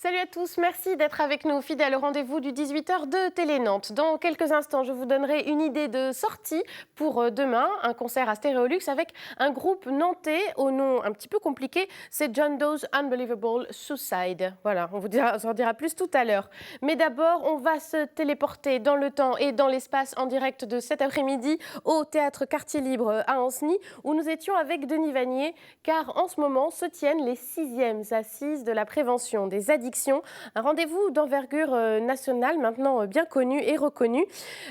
Salut à tous, merci d'être avec nous, fidèles au rendez-vous du 18h de Télé Nantes. Dans quelques instants, je vous donnerai une idée de sortie pour demain, un concert à Stéréolux avec un groupe nantais au nom un petit peu compliqué, c'est John Doe's Unbelievable Suicide. Voilà, on vous en dira plus tout à l'heure. Mais d'abord, on va se téléporter dans le temps et dans l'espace en direct de cet après-midi au Théâtre Quartier Libre à Ancenis, où nous étions avec Denis Vanier, car en ce moment se tiennent les 6e assises de la prévention des addictions. Un rendez-vous d'envergure nationale, maintenant bien connu et reconnu.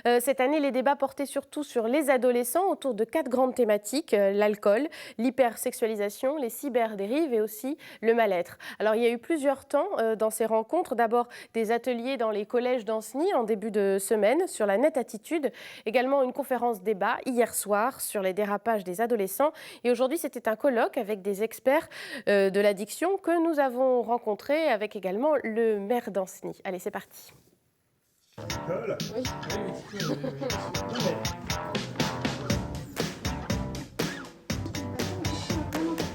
Cette année, les débats portaient surtout sur les adolescents autour de 4 grandes thématiques, l'alcool, l'hypersexualisation, les cyberdérives et aussi le mal-être. Alors, il y a eu plusieurs temps dans ces rencontres. D'abord, des ateliers dans les collèges d'Ancenis en début de semaine sur la nette attitude. Également, une conférence débat hier soir sur les dérapages des adolescents. Et aujourd'hui, c'était un colloque avec des experts de l'addiction que nous avons rencontrés avec également le maire d'Ancenis. Allez, c'est parti. Oui.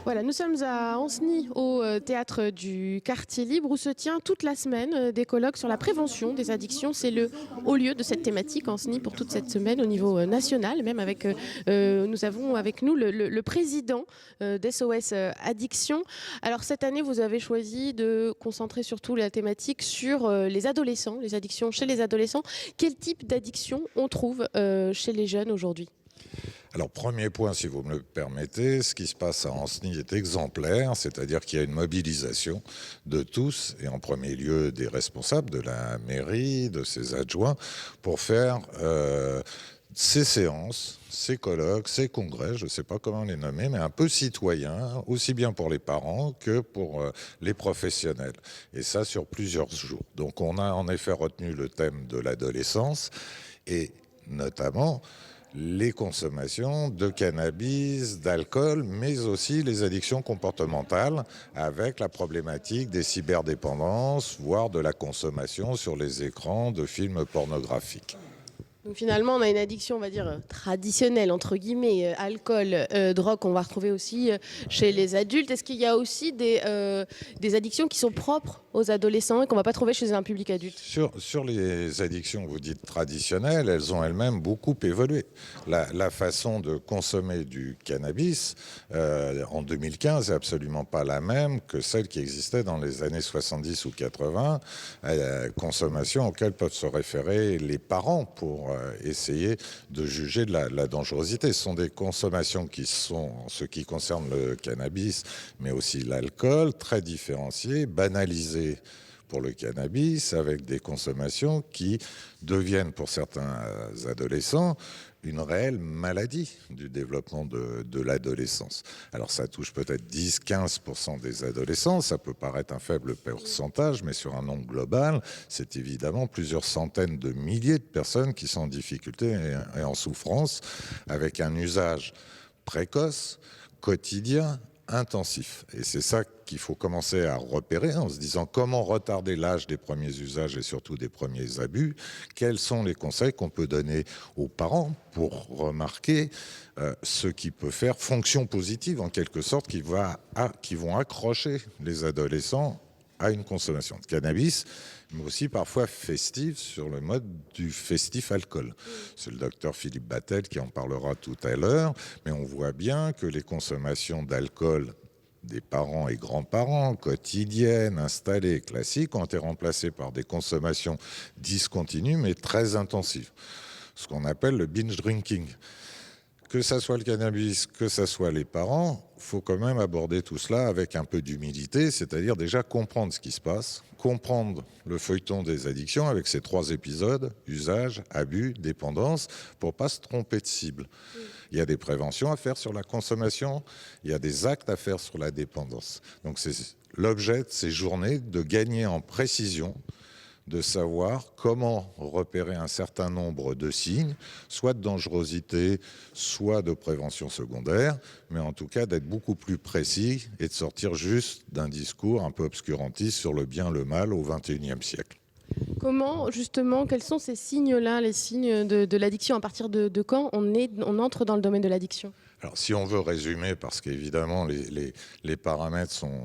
Voilà, nous sommes à Ancenis, au théâtre du Quartier Libre, où se tient toute la semaine des colloques sur la prévention des addictions. C'est le haut lieu de cette thématique, Ancenis, pour toute cette semaine au niveau national. Même avec, nous avons avec nous le président d'SOS Addiction. Alors cette année, vous avez choisi de concentrer surtout la thématique sur les adolescents, les addictions chez les adolescents. Quel type d'addiction on trouve chez les jeunes aujourd'hui ? Alors, premier point, si vous me le permettez, ce qui se passe à Ancenis est exemplaire, c'est-à-dire qu'il y a une mobilisation de tous, et en premier lieu des responsables de la mairie, de ses adjoints, pour faire ces séances, ces colloques, ces congrès, je ne sais pas comment les nommer, mais un peu citoyens, aussi bien pour les parents que pour les professionnels. Et ça sur plusieurs jours. Donc on a en effet retenu le thème de l'adolescence, et notamment les consommations de cannabis, d'alcool, mais aussi les addictions comportementales avec la problématique des cyberdépendances, voire de la consommation sur les écrans de films pornographiques. Donc finalement, on a une addiction, on va dire, traditionnelle, entre guillemets, alcool, drogue, qu'on va retrouver aussi chez les adultes. Est-ce qu'il y a aussi des addictions qui sont propres aux adolescents et qu'on ne va pas trouver chez un public adulte ? Sur les addictions, vous dites traditionnelles, elles ont elles-mêmes beaucoup évolué. La façon de consommer du cannabis en 2015 n'est absolument pas la même que celle qui existait dans les années 70 ou 80, consommation auxquelles peuvent se référer les parents pour essayer de juger de la dangerosité. Ce sont des consommations qui sont, en ce qui concerne le cannabis, mais aussi l'alcool, très différenciées, banalisées pour le cannabis, avec des consommations qui deviennent pour certains adolescents une réelle maladie du développement de l'adolescence. Alors ça touche peut-être 10-15% des adolescents, ça peut paraître un faible pourcentage, mais sur un nombre global, c'est évidemment plusieurs centaines de milliers de personnes qui sont en difficulté et en souffrance, avec un usage précoce, quotidien, intensif. Et c'est ça qu'il faut commencer à repérer en se disant comment retarder l'âge des premiers usages et surtout des premiers abus. Quels sont les conseils qu'on peut donner aux parents pour remarquer ce qui peut faire fonction positive en quelque sorte qui vont accrocher les adolescents à une consommation de cannabis, mais aussi parfois festive sur le mode du festif alcool. C'est le docteur Philippe Battel qui en parlera tout à l'heure, mais on voit bien que les consommations d'alcool des parents et grands-parents, quotidiennes, installées, classiques, ont été remplacées par des consommations discontinues, mais très intensives. Ce qu'on appelle le binge drinking. Que ça soit le cannabis, que ça soit les parents, il faut quand même aborder tout cela avec un peu d'humilité, c'est-à-dire déjà comprendre ce qui se passe, comprendre le feuilleton des addictions avec ces 3 épisodes, usage, abus, dépendance, pour ne pas se tromper de cible. Il y a des préventions à faire sur la consommation, il y a des actes à faire sur la dépendance. Donc c'est l'objet de ces journées de gagner en précision, de savoir comment repérer un certain nombre de signes, soit de dangerosité, soit de prévention secondaire, mais en tout cas d'être beaucoup plus précis et de sortir juste d'un discours un peu obscurantiste sur le bien, le mal au XXIe siècle. Comment, justement, quels sont ces signes-là, les signes de l'addiction ? À partir de quand on entre dans le domaine de l'addiction ? Alors, si on veut résumer, parce qu'évidemment les paramètres sont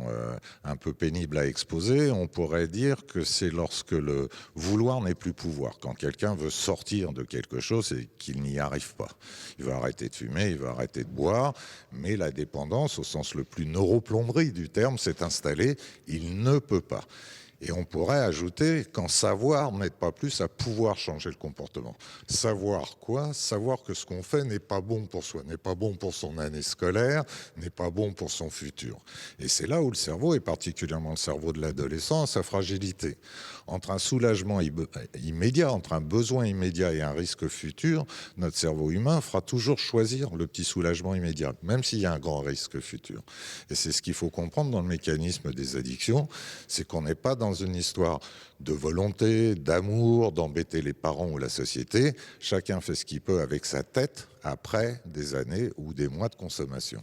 un peu pénibles à exposer, on pourrait dire que c'est lorsque le vouloir n'est plus pouvoir. Quand quelqu'un veut sortir de quelque chose et qu'il n'y arrive pas. Il va arrêter de fumer, il va arrêter de boire, mais la dépendance, au sens le plus neuroplomberie du terme, s'est installée. Il ne peut pas. Et on pourrait ajouter qu'en savoir n'aide pas plus à pouvoir changer le comportement. Savoir quoi? Savoir que ce qu'on fait n'est pas bon pour soi, n'est pas bon pour son année scolaire, n'est pas bon pour son futur. Et c'est là où le cerveau, et particulièrement le cerveau de l'adolescent, a sa fragilité. Entre un soulagement immédiat, entre un besoin immédiat et un risque futur, notre cerveau humain fera toujours choisir le petit soulagement immédiat, même s'il y a un grand risque futur. Et c'est ce qu'il faut comprendre dans le mécanisme des addictions, c'est qu'on n'est pas dans une histoire de volonté, d'amour, d'embêter les parents ou la société. Chacun fait ce qu'il peut avec sa tête après des années ou des mois de consommation.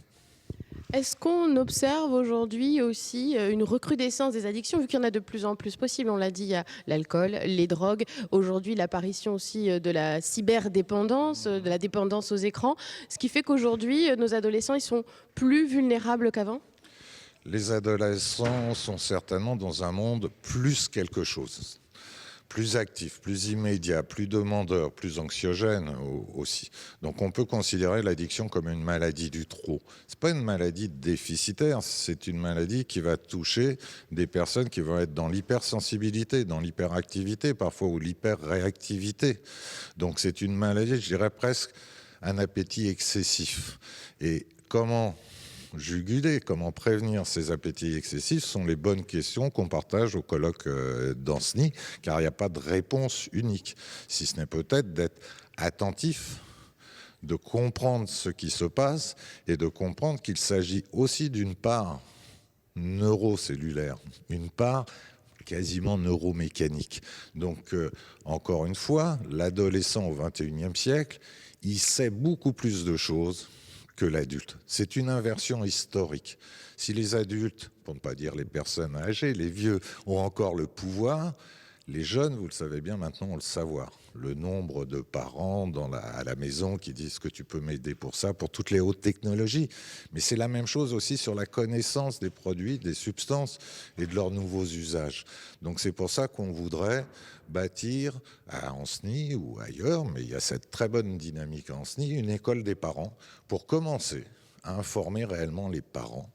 Est-ce qu'on observe aujourd'hui aussi une recrudescence des addictions, vu qu'il y en a de plus en plus possible? On l'a dit, il y a l'alcool, les drogues, aujourd'hui l'apparition aussi de la cyberdépendance, de la dépendance aux écrans, ce qui fait qu'aujourd'hui nos adolescents ils sont plus vulnérables qu'avant? Les adolescents sont certainement dans un monde plus quelque chose, plus actif, plus immédiat, plus demandeur, plus anxiogène aussi. Donc on peut considérer l'addiction comme une maladie du trop. C'est pas une maladie déficitaire, c'est une maladie qui va toucher des personnes qui vont être dans l'hypersensibilité, dans l'hyperactivité parfois ou l'hyperréactivité. Donc c'est une maladie, je dirais presque un appétit excessif. Et comment juguler, comment prévenir ces appétits excessifs sont les bonnes questions qu'on partage au colloque d'Ancenis, car il n'y a pas de réponse unique, si ce n'est peut-être d'être attentif, de comprendre ce qui se passe et de comprendre qu'il s'agit aussi d'une part neurocellulaire, une part quasiment neuromécanique. Donc, encore une fois, l'adolescent au XXIe siècle, il sait beaucoup plus de choses que l'adulte. C'est une inversion historique. Si les adultes, pour ne pas dire les personnes âgées, les vieux, ont encore le pouvoir, les jeunes, vous le savez bien, maintenant ont le savoir. Le nombre de parents à la maison qui disent que tu peux m'aider pour ça, pour toutes les hautes technologies. Mais c'est la même chose aussi sur la connaissance des produits, des substances et de leurs nouveaux usages. Donc c'est pour ça qu'on voudrait bâtir à Ancenis ou ailleurs, mais il y a cette très bonne dynamique à Ancenis, une école des parents pour commencer à informer réellement les parents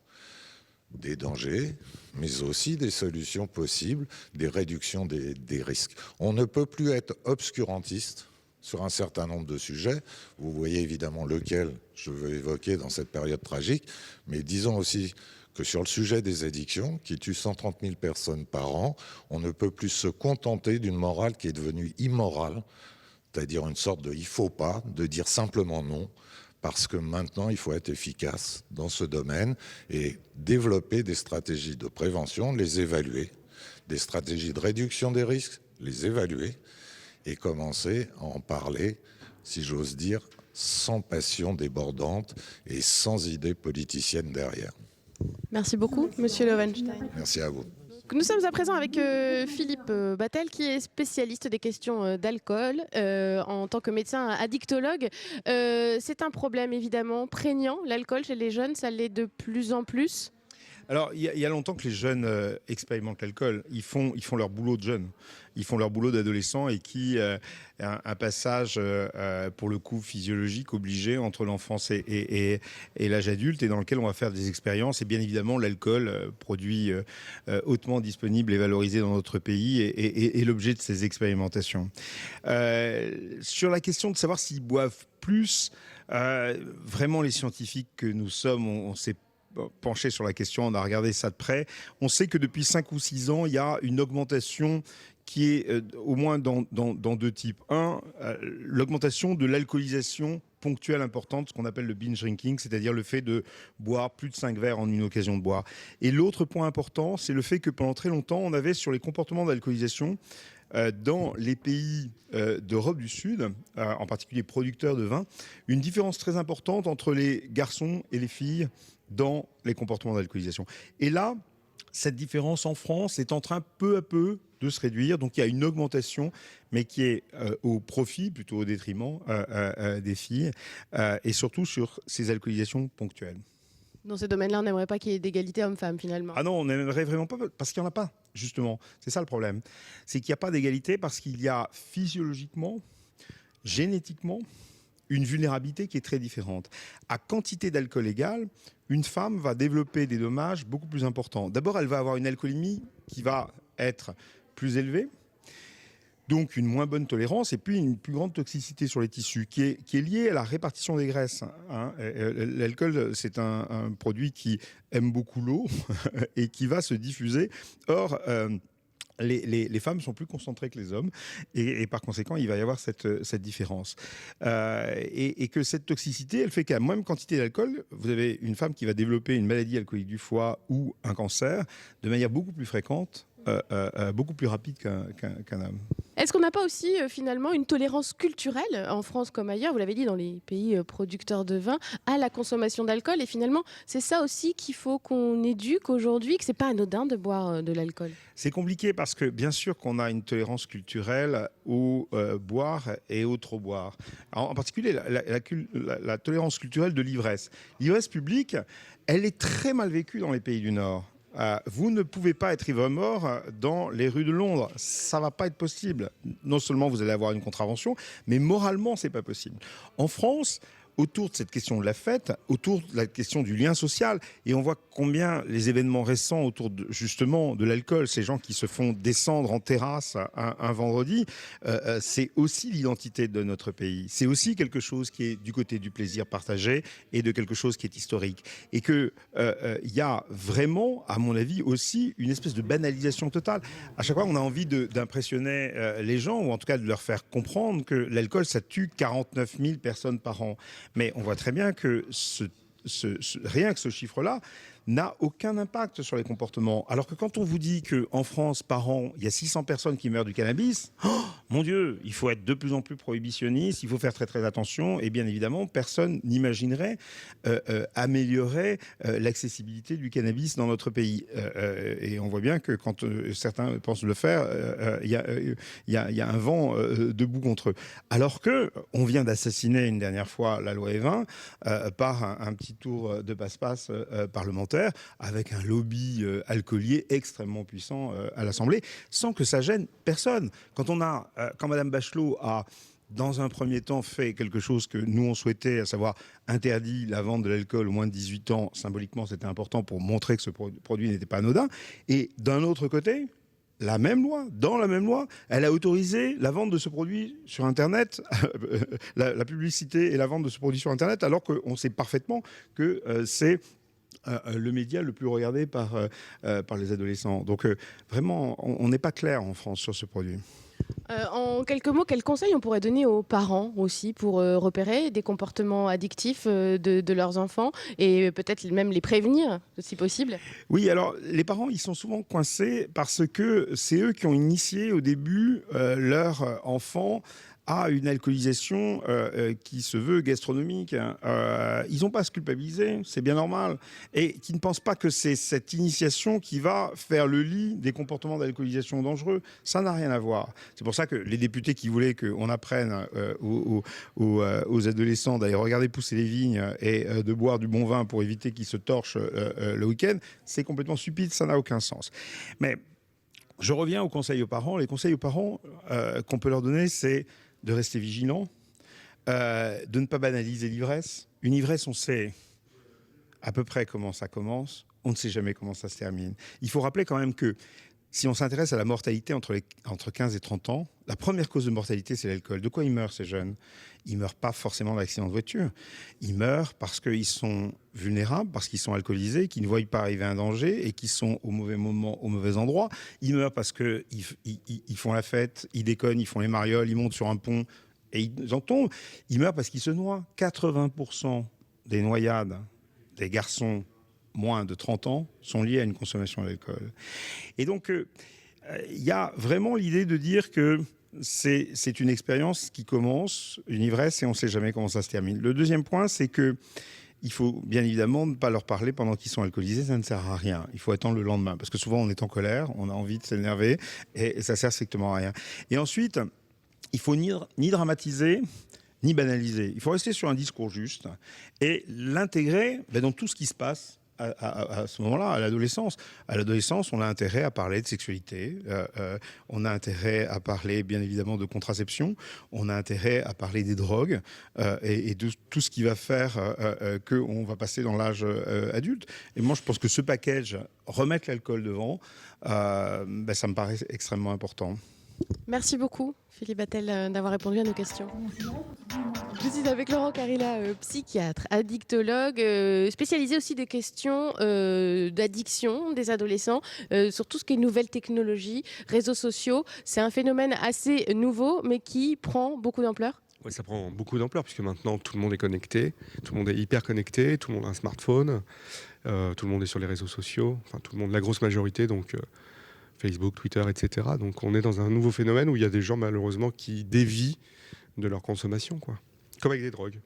des dangers, mais aussi des solutions possibles, des réductions des risques. On ne peut plus être obscurantiste sur un certain nombre de sujets. Vous voyez évidemment lequel je veux évoquer dans cette période tragique, mais disons aussi que sur le sujet des addictions, qui tue 130 000 personnes par an, on ne peut plus se contenter d'une morale qui est devenue immorale, c'est-à-dire une sorte de « il faut pas », de dire simplement non, parce que maintenant, il faut être efficace dans ce domaine et développer des stratégies de prévention, les évaluer, des stratégies de réduction des risques, les évaluer et commencer à en parler, si j'ose dire, sans passion débordante et sans idée politicienne derrière. Merci beaucoup, Monsieur Loewenstein. Merci à vous. Nous sommes à présent avec Philippe Battel, qui est spécialiste des questions d'alcool en tant que médecin addictologue. C'est un problème évidemment prégnant, l'alcool chez les jeunes, ça l'est de plus en plus. Alors, il y a longtemps que les jeunes expérimentent l'alcool. Ils font leur boulot de jeunes. Ils font leur boulot d'adolescents et qui un passage, pour le coup, physiologique obligé entre l'enfance et l'âge adulte et dans lequel on va faire des expériences. Et bien évidemment, l'alcool, produit hautement disponible et valorisé dans notre pays, est l'objet de ces expérimentations. Sur la question de savoir s'ils boivent plus, vraiment les scientifiques que nous sommes, on s'est penché sur la question, on a regardé ça de près. On sait que depuis 5 ou 6 ans, il y a une augmentation qui est au moins dans deux types. Un, l'augmentation de l'alcoolisation ponctuelle importante, ce qu'on appelle le binge drinking, c'est-à-dire le fait de boire plus de 5 verres en une occasion de boire. Et l'autre point important, c'est le fait que pendant très longtemps, on avait sur les comportements d'alcoolisation dans les pays d'Europe du Sud, en particulier producteurs de vin, une différence très importante entre les garçons et les filles dans les comportements d'alcoolisation. Et là, cette différence en France est en train peu à peu de se réduire. Donc il y a une augmentation, mais qui est au profit, plutôt au détriment des filles, et surtout sur ces alcoolisations ponctuelles. Dans ces domaines-là, on n'aimerait pas qu'il y ait d'égalité homme-femme, finalement. Ah non, on n'aimerait vraiment pas, parce qu'il n'y en a pas, justement. C'est ça le problème. C'est qu'il n'y a pas d'égalité parce qu'il y a physiologiquement, génétiquement, une vulnérabilité qui est très différente. À quantité d'alcool égale, une femme va développer des dommages beaucoup plus importants. D'abord, elle va avoir une alcoolémie qui va être plus élevée, donc une moins bonne tolérance, et puis une plus grande toxicité sur les tissus, qui est liée à la répartition des graisses. L'alcool, c'est un produit qui aime beaucoup l'eau et qui va se diffuser. Or, les femmes sont plus concentrées que les hommes et par conséquent, il va y avoir cette différence. Et que cette toxicité, elle fait qu'à même quantité d'alcool, vous avez une femme qui va développer une maladie alcoolique du foie ou un cancer de manière beaucoup plus fréquente, beaucoup plus rapide qu'un homme. Est-ce qu'on n'a pas aussi finalement une tolérance culturelle en France comme ailleurs, vous l'avez dit dans les pays producteurs de vin, à la consommation d'alcool? Et finalement, c'est ça aussi qu'il faut qu'on éduque aujourd'hui, que c'est pas anodin de boire de l'alcool. C'est compliqué parce que bien sûr qu'on a une tolérance culturelle au boire et au trop boire. En particulier la tolérance culturelle de l'ivresse. L'ivresse publique, elle est très mal vécue dans les pays du Nord. Vous ne pouvez pas être ivre-mort dans les rues de Londres. Ça ne va pas être possible. Non seulement vous allez avoir une contravention, mais moralement, ce n'est pas possible. En France, autour de cette question de la fête, autour de la question du lien social, et on voit combien les événements récents autour justement de l'alcool, ces gens qui se font descendre en terrasse un vendredi, c'est aussi l'identité de notre pays. C'est aussi quelque chose qui est du côté du plaisir partagé et de quelque chose qui est historique. Et qu'il y a vraiment, à mon avis, aussi une espèce de banalisation totale. À chaque fois, on a envie d'impressionner les gens, ou en tout cas de leur faire comprendre que l'alcool, ça tue 49 000 personnes par an. Mais on voit très bien que rien que ce chiffre-là n'a aucun impact sur les comportements. Alors que quand on vous dit qu'en France, par an, il y a 600 personnes qui meurent du cannabis, oh, mon Dieu, il faut être de plus en plus prohibitionniste, il faut faire très très attention, et bien évidemment, personne n'imaginerait améliorer l'accessibilité du cannabis dans notre pays. Et on voit bien que quand certains pensent le faire, il y a un vent debout contre eux. Alors qu'on vient d'assassiner une dernière fois la loi Evin par un petit tour de passe-passe parlementaire, avec un lobby alcoolier extrêmement puissant à l'Assemblée, sans que ça gêne personne. Quand Mme Bachelot a, dans un premier temps, fait quelque chose que nous on souhaitait, à savoir interdit la vente de l'alcool aux moins de 18 ans, symboliquement c'était important pour montrer que ce produit n'était pas anodin, et d'un autre côté, dans la même loi, elle a autorisé la vente de ce produit sur Internet, la publicité et la vente de ce produit sur Internet, alors qu'on sait parfaitement que c'est le média le plus regardé par les adolescents. Donc vraiment, on n'est pas clair en France sur ce produit. En quelques mots, quels conseils on pourrait donner aux parents aussi pour repérer des comportements addictifs de leurs enfants et peut-être même les prévenir si possible? Oui, alors les parents, ils sont souvent coincés parce que c'est eux qui ont initié au début leur enfant à une alcoolisation qui se veut gastronomique. Ils n'ont pas à se culpabiliser, c'est bien normal. Et qui ne pensent pas que c'est cette initiation qui va faire le lit des comportements d'alcoolisation dangereux. Ça n'a rien à voir. C'est pour ça que les députés qui voulaient qu'on apprenne aux adolescents d'aller regarder pousser les vignes et de boire du bon vin pour éviter qu'ils se torchent le week-end, c'est complètement stupide, ça n'a aucun sens. Mais je reviens aux conseils aux parents. Les conseils aux parents qu'on peut leur donner, c'est de rester vigilant, de ne pas banaliser l'ivresse. Une ivresse, on sait à peu près comment ça commence, on ne sait jamais comment ça se termine. Il faut rappeler quand même que si on s'intéresse à la mortalité entre 15 et 30 ans, la première cause de mortalité, c'est l'alcool. De quoi ils meurent, ces jeunes? Ils ne meurent pas forcément d'accident de voiture. Ils meurent parce qu'ils sont vulnérables, parce qu'ils sont alcoolisés, qu'ils ne voient pas arriver un danger et qu'ils sont au mauvais moment, au mauvais endroit. Ils meurent parce qu'ils font la fête, ils déconnent, ils font les marioles, ils montent sur un pont et ils en tombent. Ils meurent parce qu'ils se noient. 80% des noyades des garçons moins de 30 ans sont liés à une consommation d'alcool. Et donc, il y a vraiment l'idée de dire que c'est une expérience qui commence, une ivresse, et on ne sait jamais comment ça se termine. Le deuxième point, c'est que Il faut bien évidemment ne pas leur parler pendant qu'ils sont alcoolisés, ça ne sert à rien. Il faut attendre le lendemain, parce que souvent on est en colère, on a envie de s'énerver, et ça sert strictement à rien. Et ensuite, il faut ni dramatiser, ni banaliser. Il faut rester sur un discours juste et l'intégrer dans tout ce qui se passe à ce moment-là, à l'adolescence. À l'adolescence, on a intérêt à parler de sexualité, on a intérêt à parler bien évidemment de contraception, on a intérêt à parler des drogues et de tout ce qui va faire qu'on va passer dans l'âge adulte. Et moi, je pense que ce package, remettre l'alcool devant, ça me paraît extrêmement important. Merci beaucoup, Philippe Attel, d'avoir répondu à nos questions. Je suis avec Laurent Carilla, psychiatre, addictologue, spécialisé aussi des questions d'addiction des adolescents, sur tout ce qui est nouvelles technologies, réseaux sociaux. C'est un phénomène assez nouveau, mais qui prend beaucoup d'ampleur. Oui, ça prend beaucoup d'ampleur, puisque maintenant tout le monde est connecté, tout le monde est hyper connecté, tout le monde a un smartphone, tout le monde est sur les réseaux sociaux, enfin tout le monde, la grosse majorité, donc Facebook, Twitter, etc. Donc on est dans un nouveau phénomène où il y a des gens malheureusement qui dévient de leur consommation, quoi. Comme avec des drogues.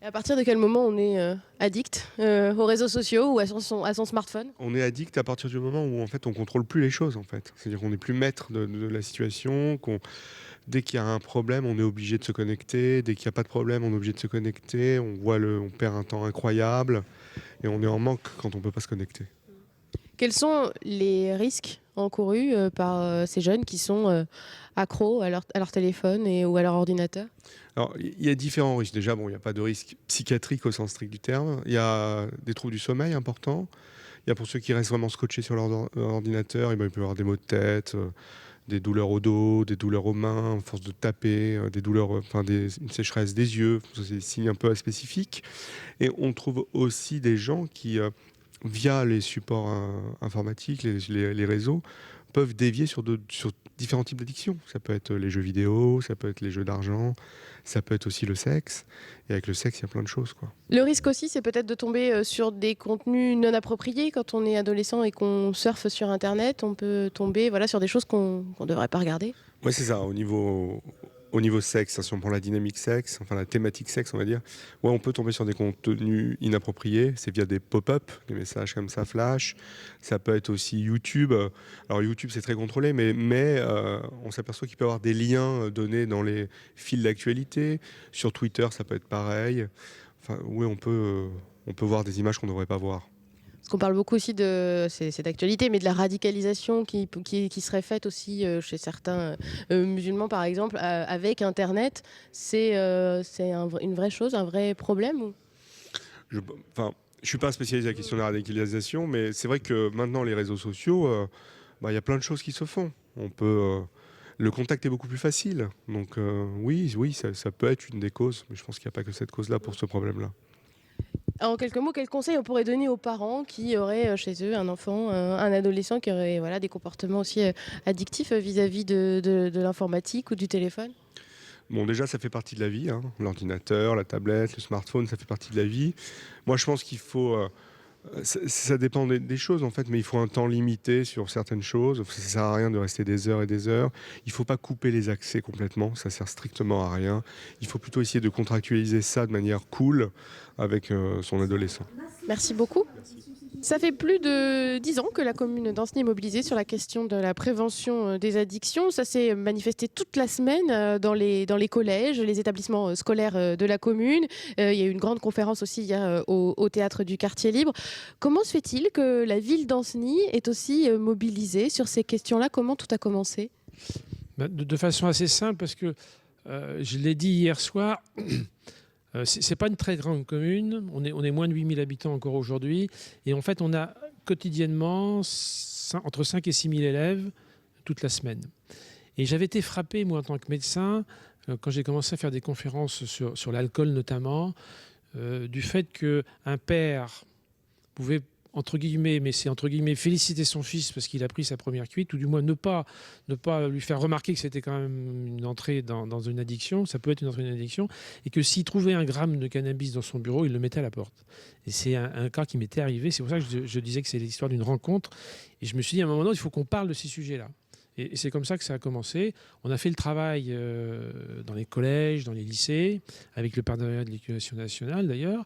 Et à partir de quel moment on est addict aux réseaux sociaux ou à son smartphone? On est addict à partir du moment où en fait on contrôle plus les choses, en fait. C'est-à-dire qu'on n'est plus maître de la situation, dès qu'il y a un problème, on est obligé de se connecter. Dès qu'il n'y a pas de problème, on est obligé de se connecter. On perd un temps incroyable et on est en manque quand on ne peut pas se connecter. Quels sont les risques encourus par ces jeunes qui sont accros à leur téléphone ou à leur ordinateur? Alors, il y a différents risques. Déjà, il n'y a pas de risque psychiatrique au sens strict du terme. Il y a des troubles du sommeil importants. Il y a pour ceux qui restent vraiment scotchés sur leur ordinateur, il peut y avoir des maux de tête, des douleurs au dos, des douleurs aux mains, à force de taper, des douleurs, une sécheresse des yeux. C'est des signes un peu spécifiques. Et on trouve aussi des gens qui, via les supports informatiques, les réseaux, peuvent dévier sur différents types d'addictions. Ça peut être les jeux vidéo, ça peut être les jeux d'argent, ça peut être aussi le sexe. Et avec le sexe, il y a plein de choses, quoi. Le risque aussi, c'est peut-être de tomber sur des contenus non appropriés. Quand on est adolescent et qu'on surfe sur Internet, on peut tomber sur des choses qu'on ne devrait pas regarder. Oui, c'est ça. Au niveau sexe, si on prend la dynamique sexe, enfin la thématique sexe, on va dire, on peut tomber sur des contenus inappropriés. C'est via des pop-up, des messages comme ça, flash. Ça peut être aussi YouTube. Alors YouTube, c'est très contrôlé, mais on s'aperçoit qu'il peut y avoir des liens donnés dans les fils d'actualité. Sur Twitter, ça peut être pareil. Enfin, oui, on peut voir des images qu'on ne devrait pas voir. Parce qu'on parle beaucoup aussi c'est d'actualité, mais de la radicalisation qui serait faite aussi chez certains musulmans, par exemple, avec Internet. C'est une vraie chose, un vrai problème Je ne suis pas spécialisé à la question de la radicalisation, mais c'est vrai que maintenant, les réseaux sociaux, y a plein de choses qui se font. Le contact est beaucoup plus facile. Donc oui, ça peut être une des causes, mais je pense qu'il n'y a pas que cette cause-là pour ce problème-là. En quelques mots, quels conseils on pourrait donner aux parents qui auraient chez eux un enfant, un adolescent qui aurait des comportements aussi addictifs vis-à-vis de l'informatique ou du téléphone? Bon, déjà, ça fait partie de la vie, hein. L'ordinateur, la tablette, le smartphone, ça fait partie de la vie. Moi, je pense qu'il faut... ça dépend des choses, en fait, mais il faut un temps limité sur certaines choses. Ça ne sert à rien de rester des heures et des heures. Il ne faut pas couper les accès complètement, ça ne sert strictement à rien. Il faut plutôt essayer de contractualiser ça de manière cool avec son adolescent. Merci beaucoup. Merci. Ça fait plus de 10 ans que la commune d'Ancenis est mobilisée sur la question de la prévention des addictions. Ça s'est manifesté toute la semaine dans les collèges, les établissements scolaires de la commune. Il y a eu une grande conférence aussi hier au Théâtre du Quartier Libre. Comment se fait-il que la ville d'Ancenis est aussi mobilisée sur ces questions-là? Comment tout a commencé? De façon assez simple, parce que je l'ai dit hier soir... c'est pas une très grande commune, on est moins de 8000 habitants encore aujourd'hui, et en fait on a quotidiennement entre 5 et 6 000 élèves toute la semaine. Et j'avais été frappé, moi en tant que médecin, quand j'ai commencé à faire des conférences sur l'alcool notamment, du fait qu'un père pouvait, entre guillemets, mais c'est entre guillemets, féliciter son fils parce qu'il a pris sa première cuite, ou du moins ne pas lui faire remarquer que c'était quand même une entrée dans une addiction, ça peut être une entrée dans une addiction, et que s'il trouvait un gramme de cannabis dans son bureau, il le mettait à la porte. Et c'est un cas qui m'était arrivé, c'est pour ça que je disais que c'est l'histoire d'une rencontre, et je me suis dit à un moment donné, il faut qu'on parle de ces sujets-là. Et c'est comme ça que ça a commencé. On a fait le travail dans les collèges, dans les lycées, avec le partenariat de l'Éducation nationale d'ailleurs.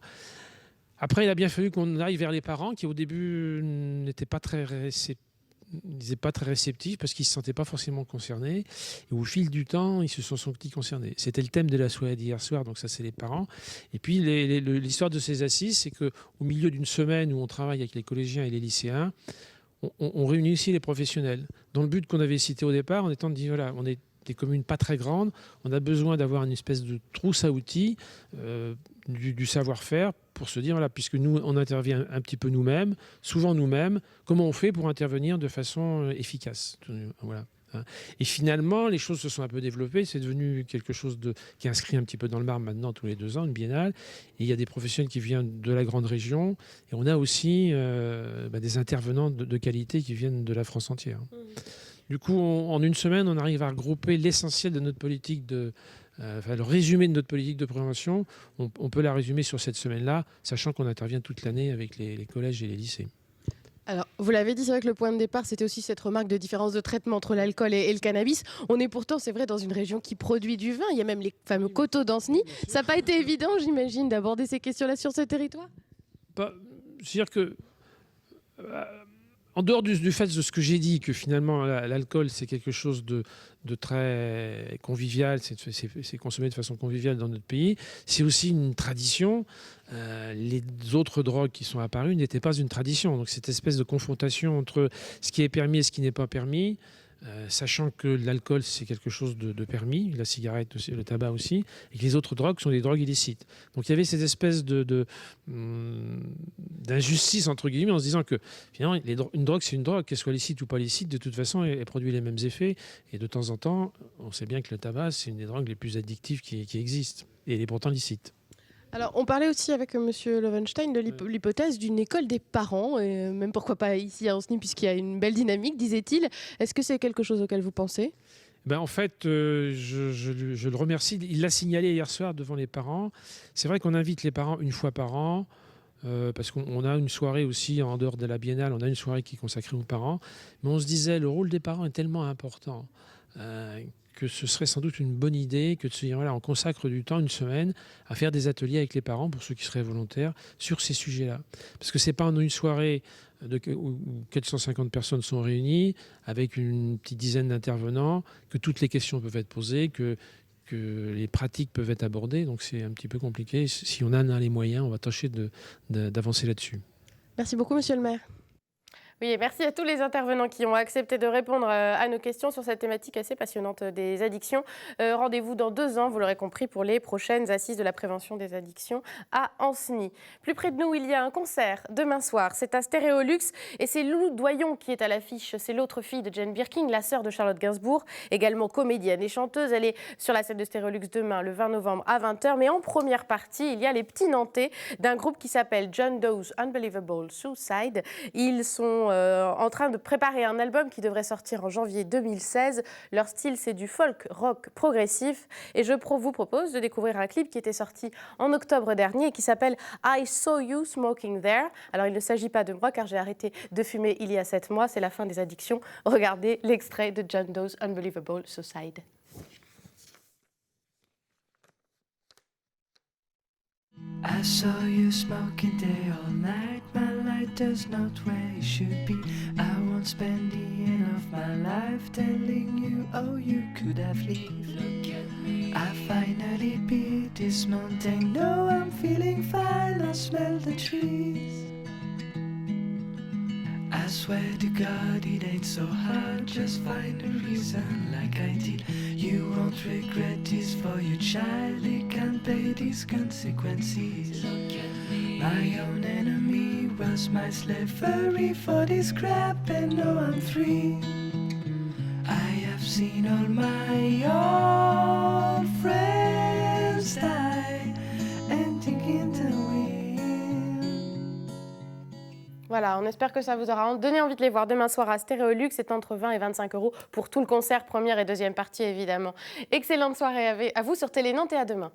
Après, il a bien fallu qu'on aille vers les parents qui, au début, n'étaient pas très réceptifs parce qu'ils ne se sentaient pas forcément concernés. Et au fil du temps, ils se sont sentis concernés. C'était le thème de la soirée d'hier soir, donc ça, c'est les parents. Et puis, l'histoire de ces assises, c'est qu'au milieu d'une semaine où on travaille avec les collégiens et les lycéens, on réunit aussi les professionnels. Dans le but qu'on avait cité au départ, en étant de dire, voilà, on est des communes pas très grandes, on a besoin d'avoir une espèce de trousse à outils, du savoir-faire pour se dire, voilà, puisque nous, on intervient un petit peu nous-mêmes, souvent nous-mêmes, comment on fait pour intervenir de façon efficace. Voilà. Et finalement, les choses se sont un peu développées. C'est devenu quelque chose qui est inscrit un petit peu dans le marbre maintenant tous les 2 ans, une biennale. Et il y a des professionnels qui viennent de la grande région. Et on a aussi des intervenants de qualité qui viennent de la France entière. Du coup, en une semaine, on arrive à regrouper l'essentiel de notre politique le résumé de notre politique de prévention. On peut la résumer sur cette semaine-là, sachant qu'on intervient toute l'année avec les collèges et les lycées. Alors, vous l'avez dit, c'est vrai que le point de départ, c'était aussi cette remarque de différence de traitement entre l'alcool et le cannabis. On est pourtant, c'est vrai, dans une région qui produit du vin. Il y a même les fameux coteaux d'Ancenis. Ça n'a pas été évident, j'imagine, d'aborder ces questions-là sur ce territoire. C'est-à-dire que, en dehors du fait de ce que j'ai dit, que finalement, l'alcool, c'est quelque chose de très convivial, c'est consommé de façon conviviale dans notre pays, c'est aussi une tradition. Les autres drogues qui sont apparues n'étaient pas une tradition. Donc cette espèce de confrontation entre ce qui est permis et ce qui n'est pas permis, sachant que l'alcool c'est quelque chose de permis, la cigarette aussi, le tabac aussi, et que les autres drogues sont des drogues illicites. Donc il y avait cette espèce d'injustice entre guillemets en se disant que finalement une drogue c'est une drogue, qu'elle soit licite ou pas licite, de toute façon elle produit les mêmes effets. Et de temps en temps, on sait bien que le tabac c'est une des drogues les plus addictives qui existent, et elle est pourtant licite. Alors, on parlait aussi avec M. Lovenstein de l'hypothèse d'une école des parents, et même pourquoi pas ici à Ancenis, puisqu'il y a une belle dynamique, disait-il. Est-ce que c'est quelque chose auquel vous pensez ? En fait, je le remercie. Il l'a signalé hier soir devant les parents. C'est vrai qu'on invite les parents une fois par an, parce qu'on a une soirée aussi en dehors de la biennale, on a une soirée qui est consacrée aux parents. Mais on se disait, le rôle des parents est tellement important que ce serait sans doute une bonne idée que de se dire, voilà, on consacre du temps, une semaine, à faire des ateliers avec les parents, pour ceux qui seraient volontaires, sur ces sujets-là. Parce que ce n'est pas une soirée où 450 personnes sont réunies, avec une petite dizaine d'intervenants, que toutes les questions peuvent être posées, que les pratiques peuvent être abordées. Donc c'est un petit peu compliqué. Si on en a les moyens, on va tâcher d'avancer là-dessus. Merci beaucoup, monsieur le maire. Oui, et merci à tous les intervenants qui ont accepté de répondre à nos questions sur cette thématique assez passionnante des addictions. Rendez-vous dans 2 ans, vous l'aurez compris, pour les prochaines assises de la prévention des addictions à Ancenis. Plus près de nous, il y a un concert demain soir. C'est à Stéréolux et c'est Loulou Doyon qui est à l'affiche. C'est l'autre fille de Jane Birkin, la sœur de Charlotte Gainsbourg, également comédienne et chanteuse. Elle est sur la scène de Stéréolux demain, le 20 novembre à 20h. Mais en première partie, il y a les petits Nantais d'un groupe qui s'appelle John Doe's Unbelievable Suicide. Ils sont en train de préparer un album qui devrait sortir en janvier 2016. Leur style, c'est du folk rock progressif. Et je vous propose de découvrir un clip qui était sorti en octobre dernier et qui s'appelle I Saw You Smoking There. Alors, il ne s'agit pas de moi car j'ai arrêté de fumer il y a 7 mois. C'est la fin des addictions. Regardez l'extrait de John Doe's Unbelievable Suicide. I saw you smoking day all night. My lighter's not where it should be. I won't spend the end of my life telling you, oh, you could have lived. Look at me. I finally beat this mountain. No, I'm feeling fine. I smell the trees. I swear to God it ain't so hard. Just find a reason like I did. You won't regret this for your child. They can't pay these consequences. My own enemy was my slavery for this crap, and now I'm free. I have seen all my old friends die and thinking the wind. Voilà, on espère que ça vous aura donné envie de les voir demain soir à Stéréolux. C'est entre 20 et 25 € pour tout le concert, première et deuxième partie évidemment. Excellente soirée à vous sur Télé Nantes et à demain.